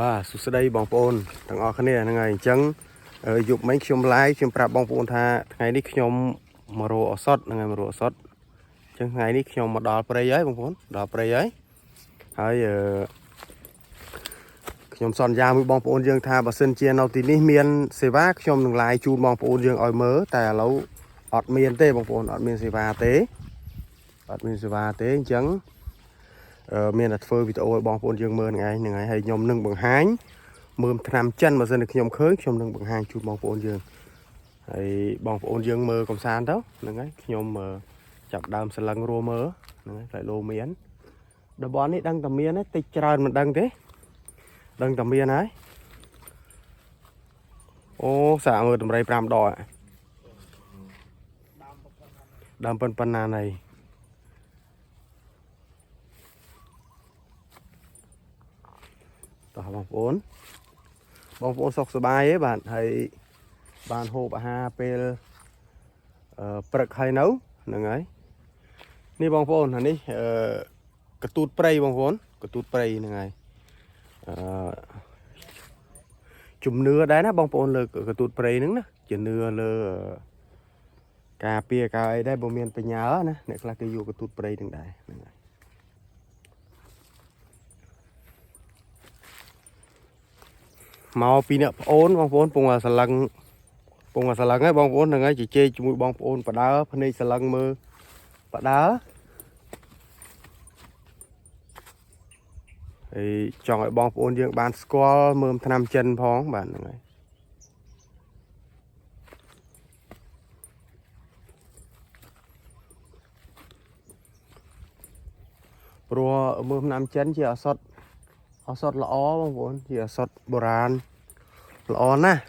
បាទសួស្តីបងប្អូនទាំងអស់គ្នាហ្នឹងហើយអញ្ចឹងយប់មិញខ្ញុំ live ខ្ញុំប្រាប់បងប្អូនថាថ្ងៃនេះខ្ញុំមករកឱសថហ្នឹងហើយមករកឱសថអញ្ចឹងថ្ងៃនេះខ្ញុំមកដល់ព្រៃហើយបងប្អូនដល់ព្រៃហើយខ្ញុំសន្យាមួយបងប្អូនយើងថាបើសិនជានៅទីនេះមានសេវាខ្ញុំនឹង live ជូនបងប្អូនយើងឲ្យមើលតែឥឡូវអត់មានទេបងប្អូនអត់មានសេវាទេអញ្ចឹងមានតែធ្វើវីដេអូឲ្យបងប្អូនយើងមើលហ្នឹងហើយហើយខ្ញុំនឹងបង្ហាញមើលឆ្នាំចិនបើសិនជាខ្ញុំឃើញខ្ញុំនឹងបង្ហាញជូនបងប្អូនយើងហើយបងប្អូនយើងមើលកំសាន្តទៅហ្នឹងហើយខ្ញុំចាប់ដើមសលឹងរួមើលហ្នឹងហើយផ្លែលោមានតំបន់នេះដឹងតែមានទេតិចច្រើនមិនដឹងទេដឹងតែមានហើយអូសាកមើលតម្រៃ5ដកដើមប៉ុណ្ណាណៃតោះបងប្អូនសុខសប្បាយទេបាទហើយបានហូបអាហារពេលព្រឹកហើយនៅហ្នឹងហើយនេះបងប្អូនអានេះកទូតព្រៃបងប្អូនកទូតព្រៃហ្នឹងហើយជំនឿដែរណាបងប្អូនលើកទូតព្រៃហ្នឹងណាជំនឿលើការពារការអីដែរបើមានបញ្ញាណាអ្នកខ្លះគេយកកទូតព្រៃហ្នឹងដែរហ្នឹងហើយមកពីអ្នកប្អូនបងប្អូនពងសលឹងហើយបងប្អូនហ្នឹងហើយជជែកជាមួយបងប្អូនបដើភ្នែកសលឹងមើលបដើហើយចង់ឲ្យបងប្អូនយើងបានស្គាល់មើលឆ្នាំចិនផងបាទហ្នឹងហើយព្រោះមើលឆ្នាំចិនជាឱសថល្អបងប្អូនជាឱសថបុរាណល្អណាស់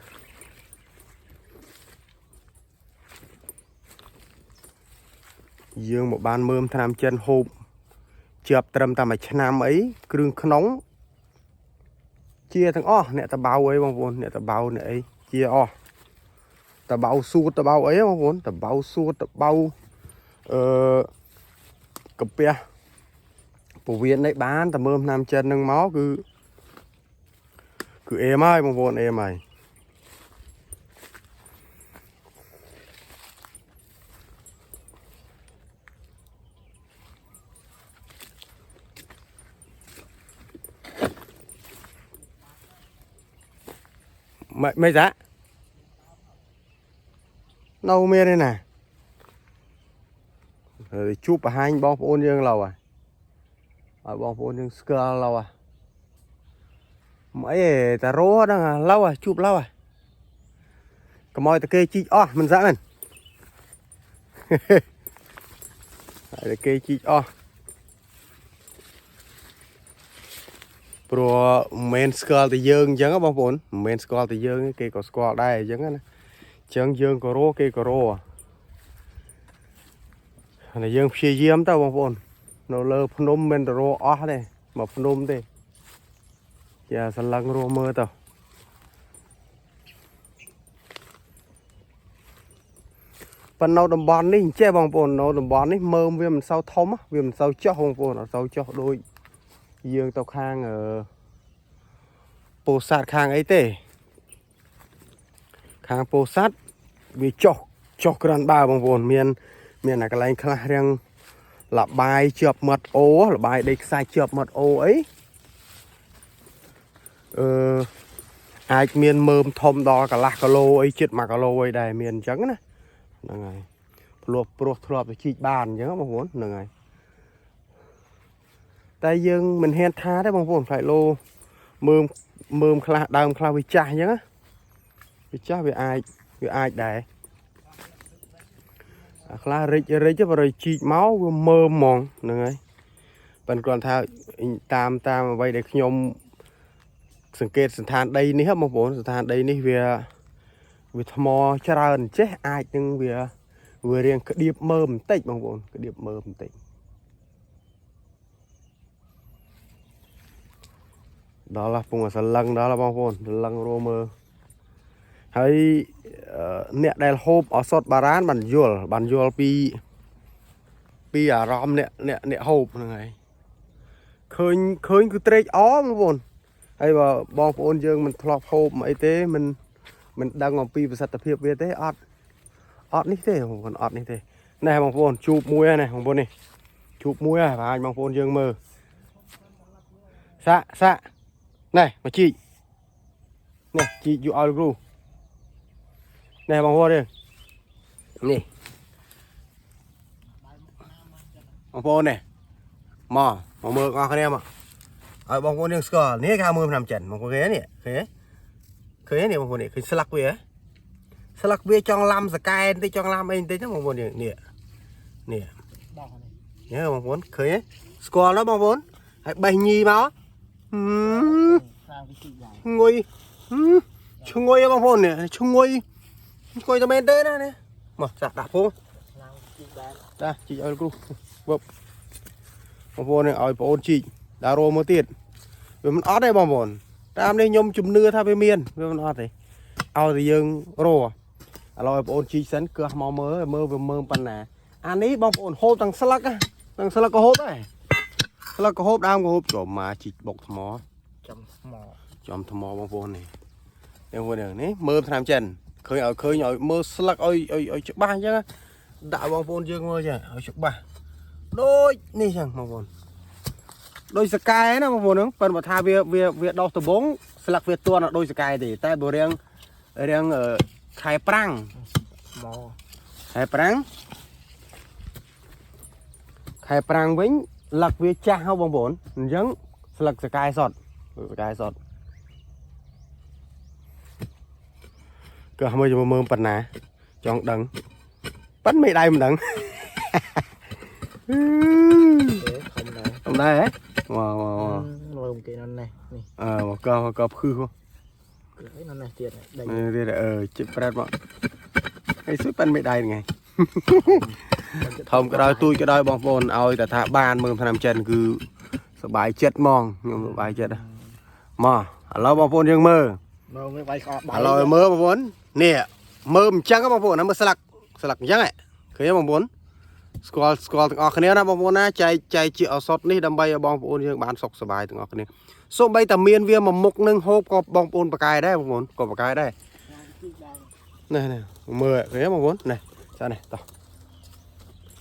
យើងមកបានមើលឆ្នាំចិនហូបជាប់ត្រឹមតែមួយឆ្នាំអីគ្រឿងក្នុងជាទាំងអស់អ្នកតបៅអីបងប្អូនអ្នកតបៅអ្នកអីជាអស់តបៅសួតតបៅអីបងប្អូនតបៅសួតតបៅកាពះពវៀននេះបានតែមើលឆ្នាំចិននឹងមកគឺអេមហើយបងប្អូនអេមហើយមិនចានៅមានទេណាជួបបង្ហាញបងប្អូនយើងឡូវឲ្យបងប្អូនយើងស្គាល់ឡូវមកអីតារោហ្នឹងឡូវជួបឡូវកុំឲ្យតែគេជីកអស់មិនសាក់មែនហើយតែគេជីកអស់ព្រោះមិនមែនស្គាល់តែយើងអញ្ចឹងបងប្អូនមិនមែនស្គាល់តែយើងគេក៏ស្គាល់ដែរអញ្ចឹងណាអញ្ចឹងយើងក៏រោគេក៏រោហើយយើងព្យាយាមទៅបងប្អូននៅលើភ្នំមិនទៅរោអស់ទេមកភ្នំទេជាសន្លឹងរស់មើលទៅប៉ុន្តែនៅតំបន់នេះអញ្ចេះបងប្អូននៅតំបន់នេះមើមវាមិនសូវធំវាមិនសូវចុះបងប្អូនអត់សូវចុះដូចយើងទៅខាងពោធិ៍សាត់ខាងអីទេខាងពោធិ៍សាត់វាចុះក្រាន់បើបងប្អូនមានអាកន្លែងខ្លះរៀងលបាយជាប់មាត់អូលបាយដីខ្សាច់ជាប់មាត់អូអីអាចមានមើមធំដល់កន្លះគីឡូអីជិត1គីឡូអីដែរមានអញ្ចឹងណាហ្នឹងហើយព្រោះធ្លាប់ទៅជីកបានអញ្ចឹងបងប្អូនហ្នឹងហើយតែយើងមិនហ៊ានថាទេបងប្អូនផ្លែលោមើមខ្លះដើមខ្លះវាចាស់អញ្ចឹងណាវាចាស់វាអាចដែរខ្លះរិចបើរយជីកមកវាមើមហ្មងហ្នឹងហើយប៉ុន្តែគ្រាន់ថាតាមអ្វីដែលខ្ញុំសង្កេតស្ថានដីនេះបងប្អូនស្ថានដីនេះវាថ្មច្រើនចេះអាចនឹងវារៀងក្តៀបមើមបន្តិចបងប្អូនក្តៀបមើមបន្តិចដល់ពងសលឹងដល់បងប្អូនសលឹងរមើហើយអ្នកដែលហូបឱសថបារាណបានយល់ពីអារម្មណ៍អ្នកហូបហ្នឹងហើយឃើញគឺត្រេកអរបងប្អូន hay mà bong ôn dương mình thọp hộp mà ấy thế mình đang ngọc pi và sạch tập hiệp về thế ọt ní thế còn ọt ní thế này bong ôn chụp mũi này bong ôn này chụp mũi à và anh bong ôn dương mơ xạ này mà chị này chị dụ ao luôn này bong ôn đi nè bong ôn này mò mơ ngon cái em ạ ở bong ôn dương score ní cao mơ nằm chẩn bong ôn ghế nè khế này bong ôn này khế slack về trong lam sky tới trong lam anh tới chắc bong ôn nè nhớ bong ôn khế score đó bong ôn bay nhì máu ngồi chung ngồi bong ôn nè chung ngồi cho bên tới đó nè mà sạc đạp không đây chị ơi cô bông ôn này ở ôn chị đá rô mơ tiền vì mình ót đây bong ôn tam đây nhôm chùm nưa tha về miền vì mình ót đấy ao thì dương rô rồi ôn chị sẵn cửa màu mơ vừa pan nè anh ấy bong ôn hộp thằng slack có hộp này slack có hộp đam có hộp chỗ mà chị bọc thầm chom thầm mò bong ôn này em vừa đường đấy mơ tham chân khơi nhỏ mơ slack ơi chụp ba chứ đạo bong ôn dương mơ chứ ở chụp ba đôiนี่chẳng bong ôn đôi sky ấy nó bong ôn nữa phần mà tha việc đo từ bốn slack việc tua là đôi sky thì tay bồ riêng ở khai prang khai prang vĩnh lạc việc cha hao bong ôn giống slack sky sọt cửa mơ cho mơ bật nè chọn đằng bắn mày đây mình đằng không đây ấy wow lồng cái này một cờ khư không cái này tiền này đây chụp ra bọn cái suốt bắn mày đây này không cái đôi bong bồn ơiแต่ถ้าบ้านเมืองพนมเจนคือสบายเจ็ดมองยังสบายเจ็ดมาเราบองบนยังมือเรามือบองบนเนี่ยมือมันจังก็บองบนนะมือสลักจังไงเคยบองบนสกอลถึงออกคะแนนนะบองบนนะใจเจียวสดนี่ดำใบบองบนยังบ้านสกสบายถึงออกคะแนนส้มใบตะเมียนเวียมามุกนึ่งโฮบก็บองบนปากกายได้บองบนก็ปากกายได้นี่มือเคยบองบนนี่ใช่ไหมต่อ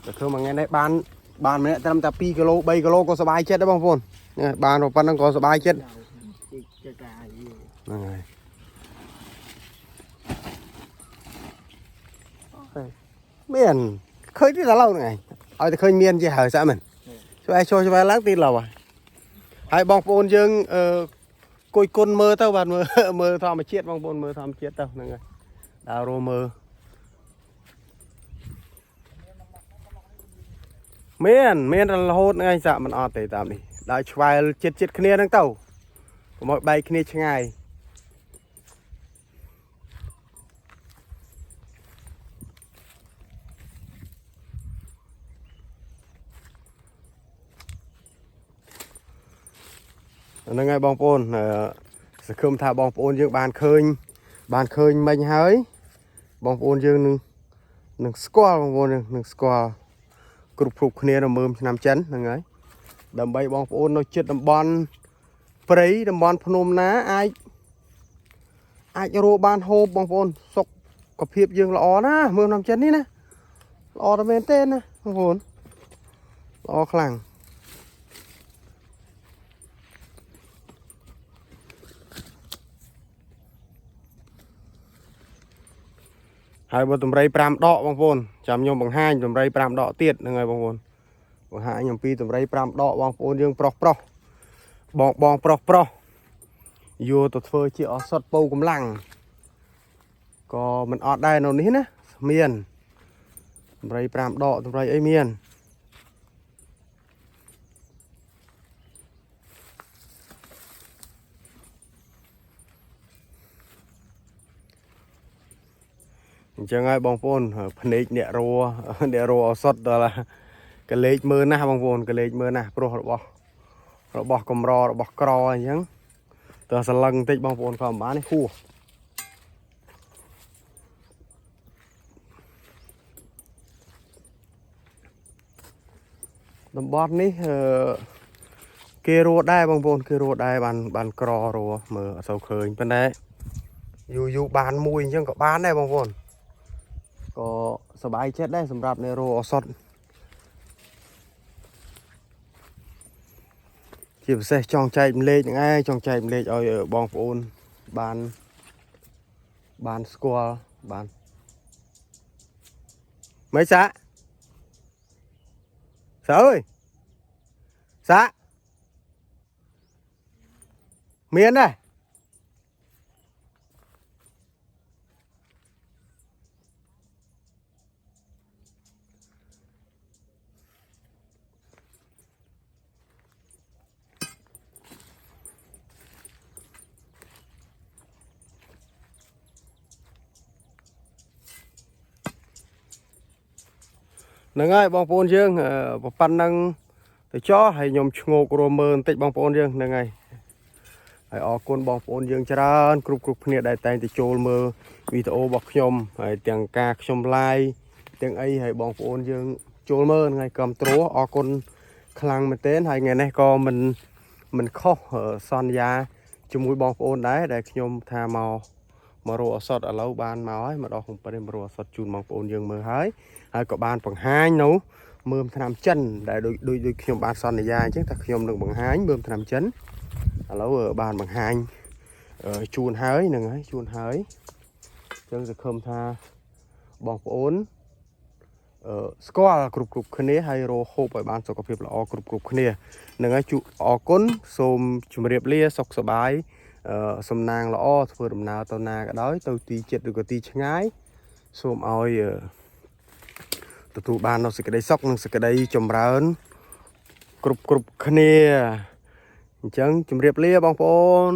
แต่คือมันไงได้บ้านมันเนี่ยทำแต่ปีกิโลใบกิโลก็สบายเจ็ดได้บองบนเนี่ยบ้านเราปั้นต้องก็สบายเจ็ดนั่นไงเมียนเคยที่เราเล่าไงเอาแต่เคยเมียนจะหาซะmìnhช่วยล้างตีนเราอ่ะให้บองปูนยังกุยกุนมือเท่าบัดมือทอมาเชียดบองปูนมือทอมาเชียดเท่านั่นไงดาวโรมือเมียนเราโหดไงซะมันออดแต่ตามนี่ได้ช่วยเจ็ดคะแนนทั้งเต้าผมเอาใบคะแนนช่างไงนั่นไงบองปูนสกุลท่าบองปูนยังบานเคยไม่หายบองปูนยังหนึ่งสกอลบองปูนหนึ่งสกอลกรุบกรุบคะแนนเราเมื่อน้ำจันนั่นไงดำใบบองปูนเราเจ็ดดำบอลปรีดำบอลพนมนะไอโรบานโฮบบองปูนสกกับเพียบยังละออนะเมื่อน้ำจันนี่นะละออตะเมนเต้นนะบองปูนละออคลั่งhai bữa tụm rây pram đọ bong bồn chạm nhom bằng hai tụm rây pram đọ tiệt là ngày bong bồn bằng hai nhom pi tụm rây pram đọ bong bồn dương pro bong pro vô tụt phơi chỉ ở sọt bầu cầm lăng có mình ọt đây nó ní nè miền tụm rây pram đọ tụm rây ấy miền chẳng ai bong bồn phần ấy địa rùa sọt đó là cái lệch mưa na bong bồn cái lệch mưa na pro rồi bỏ cầm rò rồi bỏ cò nhá từ sờ lăng tích bong bồn còn bán khu đầm bọt ní គេរត់ដែរបងប្អូនគេរត់ដែរបានក្ររស់មើលអត់សូវឃើញប៉ុន្តែយូរបានមួយអញ្ចឹងក៏បានដែរបងប្អូនក៏សប្បាយចិត្តដែរសម្រាប់អ្នករស់អសត់ជាពិសេសចង់ចែកម្លែកហ្នឹងឯងចង់ចែកម្លែកឲ្យបងប្អូនបានស្គាល់បានមិនសាអើយសាមានដែរហ្នឹងហើយបងប្អូនយើងប៉ុណ្ណឹងទៅចោះហើយខ្ញុំឈ្ងោករមើបន្តិចបងប្អូនយើងហ្នឹងហើយហើយអរគុណបងប្អូនយើងច្រើនគ្រប់គ្នាដែលតែងតែចូលមើលវីដេអូរបស់ខ្ញុំហើយទាំងការខ្ញុំ live ទាំងអីហើយបងប្អូនយើងចូលមើលថ្ងៃគាំទ្រអរគុណខ្លាំងមែនទែនហើយថ្ងៃនេះក៏មិនខុសសន្យាជាមួយបងប្អូនដែរដែលខ្ញុំថាមករកអសតឥឡូវបានមកហើយមកដល់ក្នុងព្រៃមករកអសតជូនបងប្អូនយើងមើលហើយក៏បានបង្ហាញនៅមើមថ្នាំចិនដែលដូចខ្ញុំបានសន្យាអញ្ចឹងថាខ្ញុំនឹងបង្ហាញមើមថ្នាំចិនឥឡូវបានបង្ហាញជូនហើយហ្នឹងហើយជូនហើយអញ្ចឹងសង្ឃឹមថាបងប្អូនស្គាល់គ្រប់គ្នាហើយរកហូបឲ្យបានសុខភាពល្អគ្រប់គ្នាហ្នឹងហើយអរគុណសូមជម្រាបលាសុខសប្បាយសំណាងល្អធ្វើដំណើរទៅណាក៏ដោយទៅទីចិត្តឬក៏ទីឆ្ងាយសូមឲ្យទទួលបាននូវសេចក្តីសុខនិងសេចក្តីចម្រើនគ្រប់គ្នាអញ្ចឹងជម្រាបលាបងប្អូន